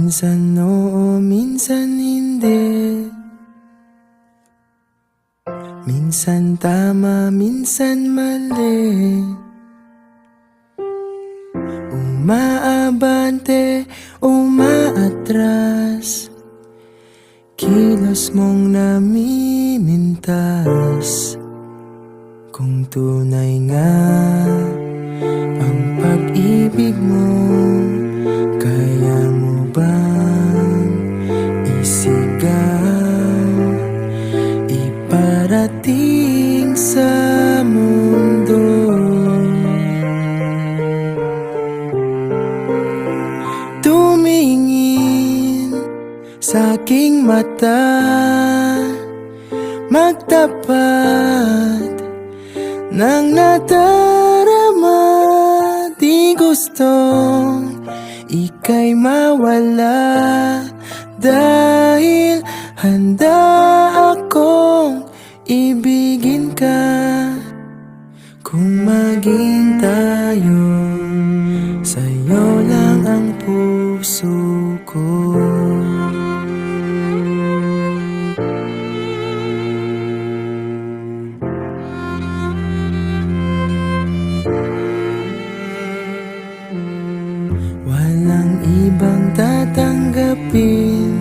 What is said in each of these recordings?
Minsan oo, minsan hindi. Minsan tama, minsan mali. Umaabante, umaatras. Kilos mong namimintas. Kung tunay nga ang pag-ibig mo, kaya mo bang isigaw, iparating sa mundo? Tumingin sa aking mata, magtapat ng nadarama. Di gustong ika'y mawala, dahil handa akong ibigin ka. Kung maging tayo, sa'yo lang ang puso ko. Walang ibang tatanggapin,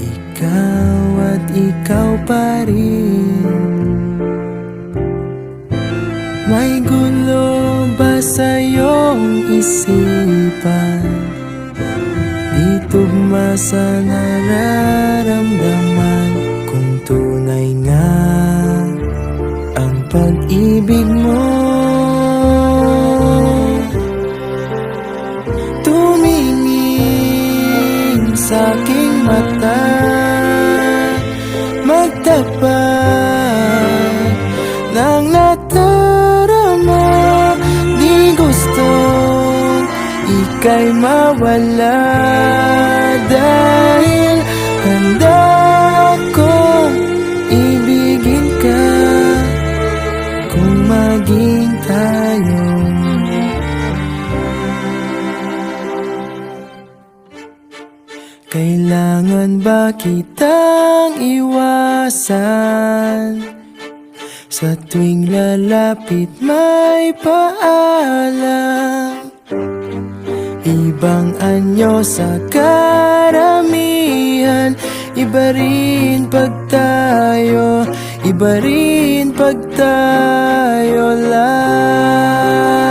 ikaw at ikaw pa rin. May gulo ba sa iyong isipan? Di tugma sa nararamdaman. Kung tunay nga ang pag-ibig mo, sa aking mata, magtapat ng nadarama. Di gustong ika'y mawala, dahil handa akong ibigin ka. Kung maging tayo, kailangan ba kitang iwasan? Sa tuwing lalapit may paalam, ibang anyo sa karamihan. Iba rin pag tayo, iba rin pag tayo lang.